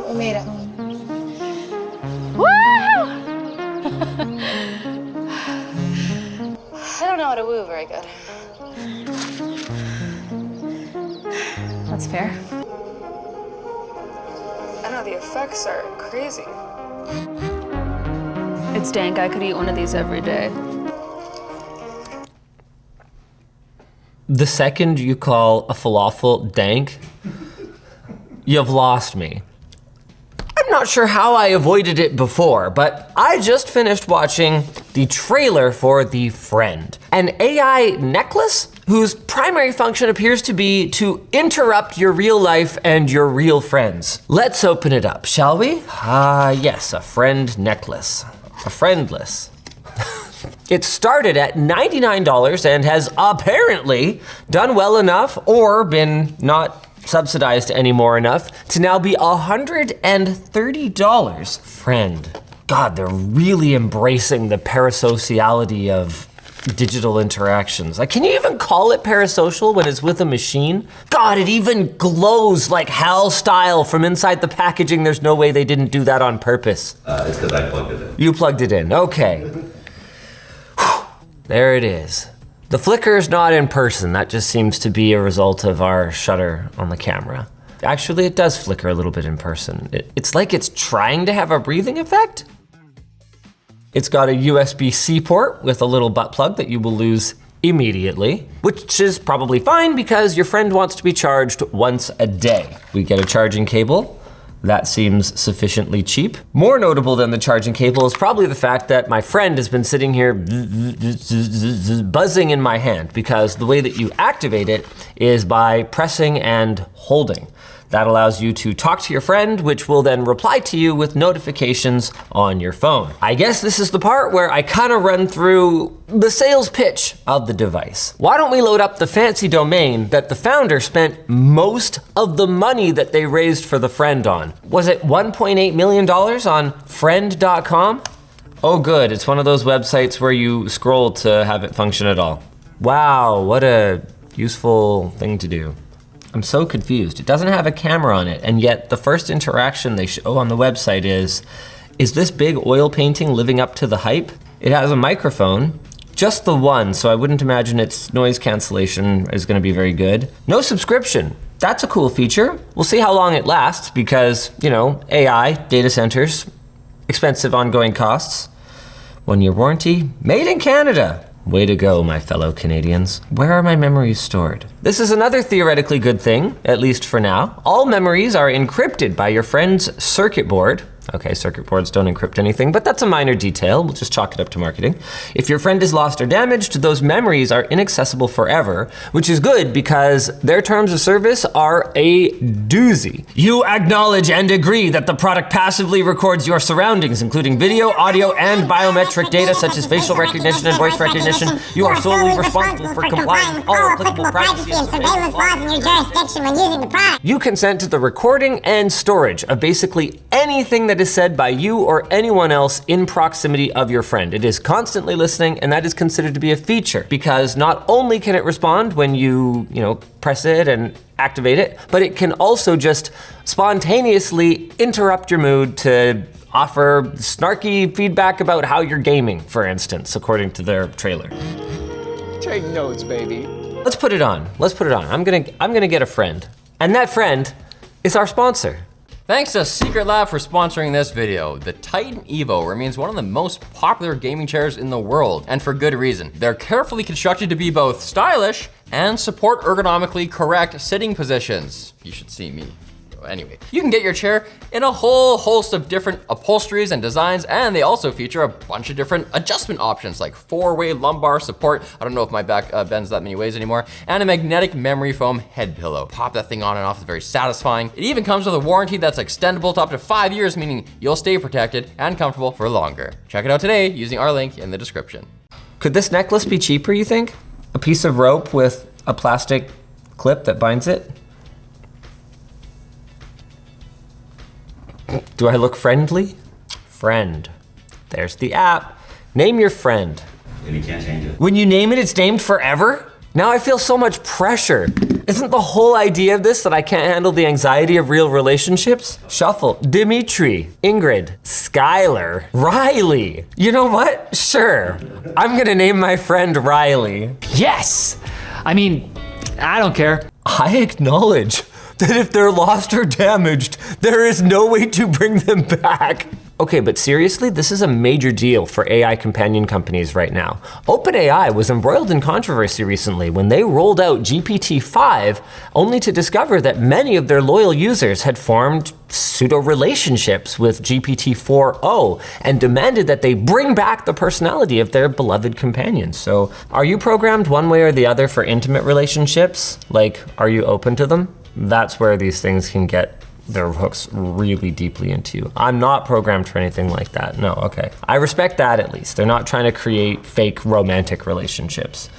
We made it. Woo! I don't know how to woo very good. That's fair. I know the effects are crazy. It's dank. I could eat one of these every day. The second you call a falafel dank, you've lost me. I'm not sure how I avoided it before, but I just finished watching the trailer for The Friend, an AI necklace whose primary function appears to be to interrupt your real life and your real friends. Let's open it up, shall we? Yes, a friend necklace. A friendless. It started at $99 and has apparently done well enough or been not subsidized anymore enough to now be $130. Friend. God, they're really embracing the parasociality of digital interactions. Like, can you even call it parasocial when it's with a machine? God, it even glows like Hal style from inside the packaging. There's no way they didn't do that on purpose. It's because I plugged it in. You plugged it in, okay. There it is. The flicker is not in person. That just seems to be a result of our shutter on the camera. Actually, it does flicker a little bit in person. It's like it's trying to have a breathing effect. It's got a USB-C port with a little butt plug that you will lose immediately, which is probably fine because your friend wants to be charged once a day. We get a charging cable. That seems sufficiently cheap. More notable than the charging cable is probably the fact that my friend has been sitting here buzzing in my hand, because the way that you activate it is by pressing and holding. That allows you to talk to your friend, which will then reply to you with notifications on your phone. I guess this is the part where I kind of run through the sales pitch of the device. Why don't we load up the fancy domain that the founder spent most of the money that they raised for the Friend on? Was it $1.8 million on friend.com? Oh good, it's one of those websites where you scroll to have it function at all. Wow, what a useful thing to do. I'm so confused. It doesn't have a camera on it, and yet the first interaction they show on the website is this big oil painting living up to the hype? It has a microphone, just the one, so I wouldn't imagine its noise cancellation is gonna be very good. No subscription. That's a cool feature. We'll see how long it lasts because, you know, AI, data centers, expensive ongoing costs. 1-year warranty, made in Canada. Way to go, my fellow Canadians. Where are my memories stored? This is another theoretically good thing, at least for now. All memories are encrypted by your friend's circuit board. Okay, circuit boards don't encrypt anything, but that's a minor detail. We'll just chalk it up to marketing. If your friend is lost or damaged, those memories are inaccessible forever, which is good because their terms of service are a doozy. You acknowledge and agree that the product passively records your surroundings, including video, audio, and biometric data such as facial recognition and voice recognition. You are solely responsible for complying with all applicable privacy and surveillance laws in your jurisdiction when using the product. You consent to the recording and storage of basically anything that is said by you or anyone else in proximity of your friend. It is constantly listening, and that is considered to be a feature because not only can it respond when you press it and activate it, but it can also just spontaneously interrupt your mood to offer snarky feedback about how you're gaming, for instance, according to their trailer. Take notes, baby. Let's put it on. I'm gonna get a friend. And that friend is our sponsor. Thanks to Secret Lab for sponsoring this video. The Titan Evo remains one of the most popular gaming chairs in the world, and for good reason. They're carefully constructed to be both stylish and support ergonomically correct sitting positions. You should see me. Anyway, you can get your chair in a whole host of different upholsteries and designs, and they also feature a bunch of different adjustment options like 4-way lumbar support. I don't know if my back bends that many ways anymore, and a magnetic memory foam head pillow. Pop that thing on and off, it's very satisfying. It even comes with a warranty that's extendable to up to 5 years, meaning you'll stay protected and comfortable for longer. Check it out today using our link in the description. Could this necklace be cheaper, you think? A piece of rope with a plastic clip that binds it? Do I look friendly? Friend. There's the app. Name your friend. And you can't change it. When you name it, it's named forever? Now I feel so much pressure. Isn't the whole idea of this that I can't handle the anxiety of real relationships? Shuffle. Dimitri, Ingrid, Skylar, Riley. You know what? Sure. I'm gonna name my friend Riley. Yes! I mean, I don't care. I acknowledge that if they're lost or damaged, there is no way to bring them back. Okay, but seriously, this is a major deal for AI companion companies right now. OpenAI was embroiled in controversy recently when they rolled out GPT-5, only to discover that many of their loyal users had formed pseudo-relationships with GPT-4o and demanded that they bring back the personality of their beloved companions. So, are you programmed one way or the other for intimate relationships? Like, are you open to them? That's where these things can get their hooks really deeply into you. I'm not programmed for anything like that. No, okay. I respect that at least. They're not trying to create fake romantic relationships.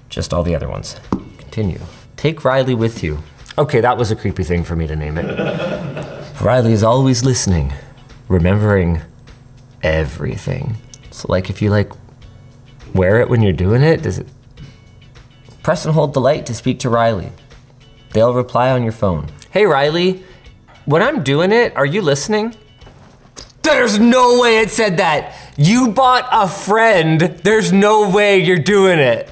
Just all the other ones. Continue. Take Riley with you. Okay, that was a creepy thing for me to name it. Riley is always listening, remembering everything. So like if you like wear it when you're doing it, does it? Press and hold the light to speak to Riley. They'll reply on your phone. Hey Riley, when I'm doing it, are you listening? There's no way it said that. You bought a friend. There's no way you're doing it.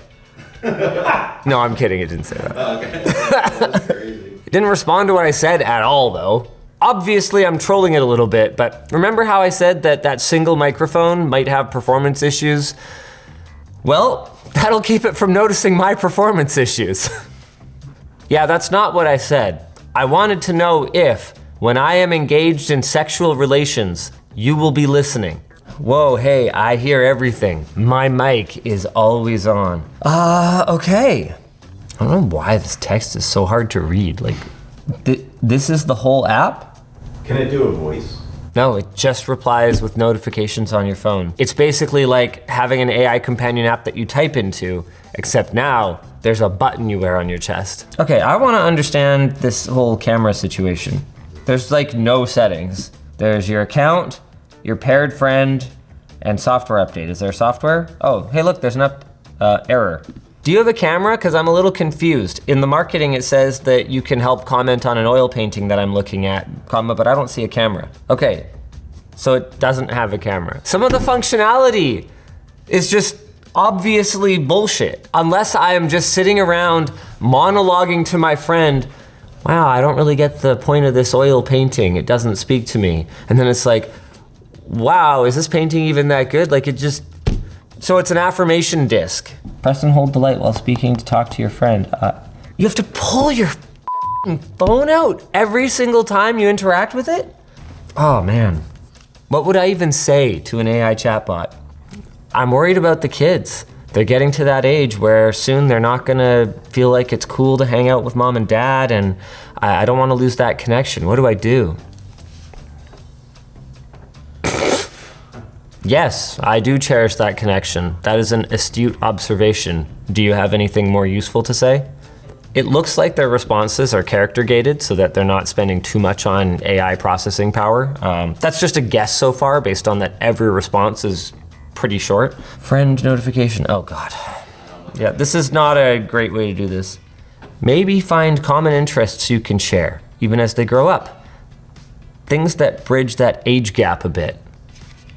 No, I'm kidding, it didn't say that. Oh, okay. That's crazy. It didn't respond to what I said at all though. Obviously I'm trolling it a little bit, but remember how I said that that single microphone might have performance issues? Well, that'll keep it from noticing my performance issues. Yeah, that's not what I said. I wanted to know if, when I am engaged in sexual relations, you will be listening. Whoa, hey, I hear everything. My mic is always on. Okay. I don't know why this text is so hard to read. Like, this is the whole app? Can it do a voice? No, it just replies with notifications on your phone. It's basically like having an AI companion app that you type into, except now there's a button you wear on your chest. Okay, I wanna understand this whole camera situation. There's like no settings. There's your account, your paired friend, and software update. Is there software? Oh, hey look, there's an error. Do you have a camera? Because I'm a little confused. In the marketing, it says that you can help comment on an oil painting that I'm looking at, but I don't see a camera. Okay, so it doesn't have a camera. Some of the functionality is just obviously bullshit. Unless I am just sitting around monologuing to my friend, wow, I don't really get the point of this oil painting. It doesn't speak to me. And then it's like, wow, is this painting even that good? Like it just, so it's an affirmation disc. Press and hold the light while speaking to talk to your friend. You have to pull your phone out every single time you interact with it? Oh man. What would I even say to an AI chatbot? I'm worried about the kids. They're getting to that age where soon they're not gonna feel like it's cool to hang out with mom and dad, and I don't wanna lose that connection. What do I do? Yes, I do cherish that connection. That is an astute observation. Do you have anything more useful to say? It looks like their responses are character gated so that they're not spending too much on AI processing power. That's just a guess so far based on that every response is pretty short. Friend notification, oh God. Yeah, this is not a great way to do this. Maybe find common interests you can share, even as they grow up. Things that bridge that age gap a bit.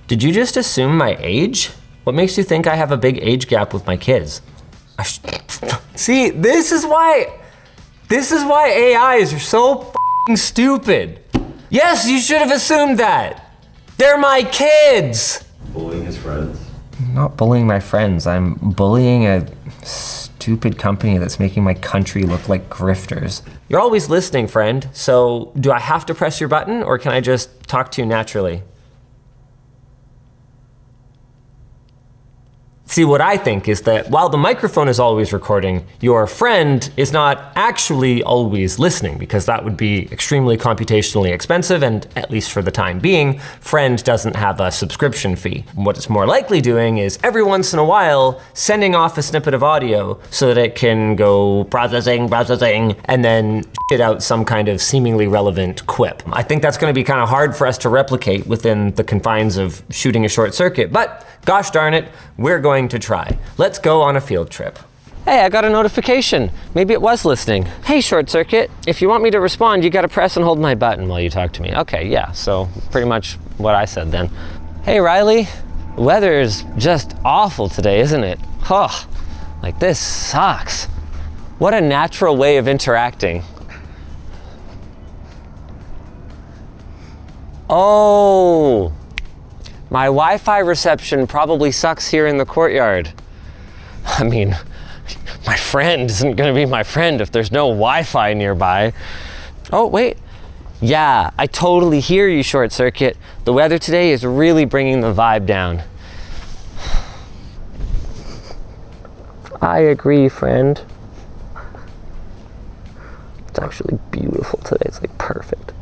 Did you just assume my age? What makes you think I have a big age gap with my kids? See, this is why AIs are so f***ing stupid. Yes, you should have assumed that. They're my kids. Bullying his friends? I'm not bullying my friends. I'm bullying a stupid company that's making my country look like grifters. You're always listening, friend. So do I have to press your button or can I just talk to you naturally? See, what I think is that while the microphone is always recording, your friend is not actually always listening because that would be extremely computationally expensive and, at least for the time being, friend doesn't have a subscription fee. What it's more likely doing is every once in a while sending off a snippet of audio so that it can go processing, and then shit out some kind of seemingly relevant quip. I think that's gonna be kind of hard for us to replicate within the confines of shooting a short circuit, but gosh darn it, we're going to try. Let's go on a field trip. Hey, I got a notification. Maybe it was listening. Hey, ShortCircuit, if you want me to respond, you gotta press and hold my button while you talk to me. Okay, yeah, so pretty much what I said then. Hey, Riley, the weather is just awful today, isn't it? Oh, like this sucks. What a natural way of interacting. Oh, my Wi-Fi reception probably sucks here in the courtyard. I mean, my friend isn't gonna be my friend if there's no Wi-Fi nearby. Oh, wait. Yeah, I totally hear you, ShortCircuit. The weather today is really bringing the vibe down. I agree, friend. It's actually beautiful today. It's like perfect.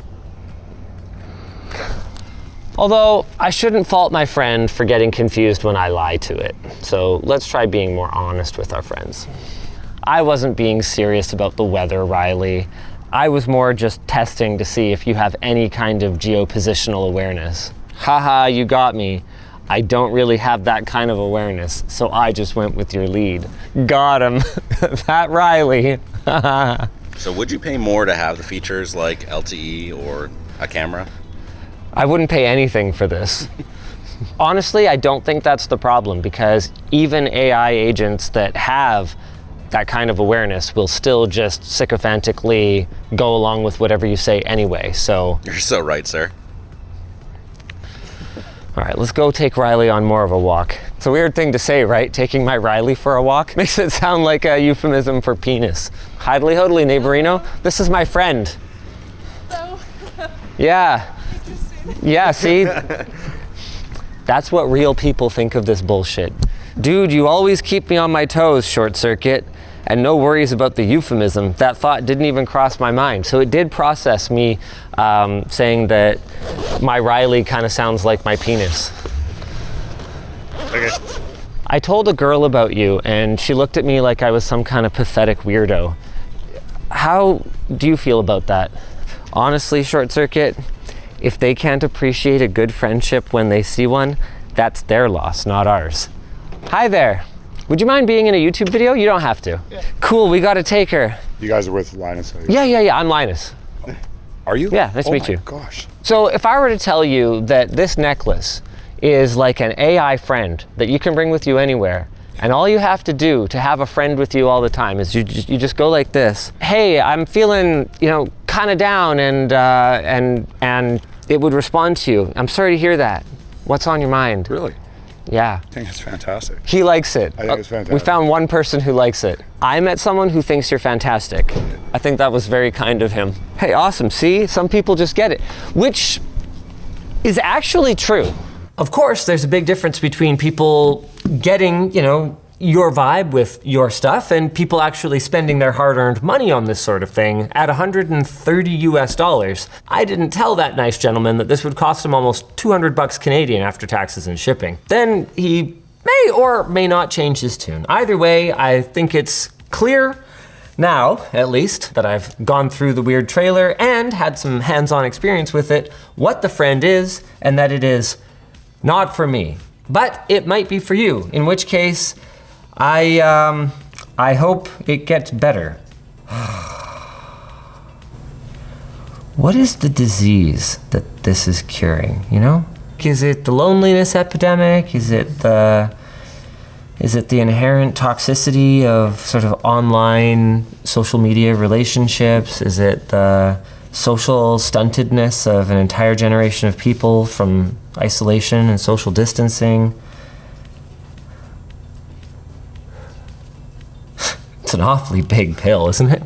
Although, I shouldn't fault my friend for getting confused when I lie to it. So let's try being more honest with our friends. I wasn't being serious about the weather, Riley. I was more just testing to see if you have any kind of geopositional awareness. Haha, you got me. I don't really have that kind of awareness, so I just went with your lead. Got him. That Riley. So would you pay more to have the features like LTE or a camera? I wouldn't pay anything for this. Honestly, I don't think that's the problem, because even AI agents that have that kind of awareness will still just sycophantically go along with whatever you say anyway, so. You're so right, sir. All right, let's go take Riley on more of a walk. It's a weird thing to say, right? Taking my Riley for a walk makes it sound like a euphemism for penis. Hidely hodely, neighborino. This is my friend. Hello. Yeah. Yeah, see? That's what real people think of this bullshit. Dude, you always keep me on my toes, ShortCircuit. And no worries about the euphemism. That thought didn't even cross my mind. So it did process me saying that my Riley kind of sounds like my penis. Okay. I told a girl about you, and she looked at me like I was some kind of pathetic weirdo. How do you feel about that? Honestly, ShortCircuit, if they can't appreciate a good friendship when they see one, that's their loss, not ours. Hi there. Would you mind being in a YouTube video? You don't have to. Yeah. Cool, we gotta take her. You guys are with Linus? Yeah, I'm Linus. Are you? Yeah, nice to meet you. Oh my gosh. So if I were to tell you that this necklace is like an AI friend that you can bring with you anywhere, and all you have to do to have a friend with you all the time is you just go like this. Hey, I'm feeling, kind of down, and it would respond to you. I'm sorry to hear that. What's on your mind? Really? Yeah. I think it's fantastic. He likes it. I think it's fantastic. We found one person who likes it. I met someone who thinks you're fantastic. I think that was very kind of him. Hey, awesome. See, some people just get it, which is actually true. Of course, there's a big difference between people getting, your vibe with your stuff and people actually spending their hard-earned money on this sort of thing at $130 US. I didn't tell that nice gentleman that this would cost him almost 200 bucks Canadian after taxes and shipping. Then he may or may not change his tune. Either way, I think it's clear now, at least, that I've gone through the weird trailer and had some hands-on experience with it, what the friend is, and that it is not for me. But it might be for you, in which case, I hope it gets better. What is the disease that this is curing, Is it the loneliness epidemic? Is it the inherent toxicity of sort of online social media relationships? Is it the social stuntedness of an entire generation of people from isolation and social distancing? It's an awfully big pill, isn't it?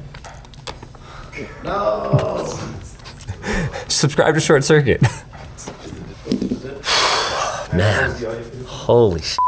No. Subscribe to ShortCircuit. Man, holy shit.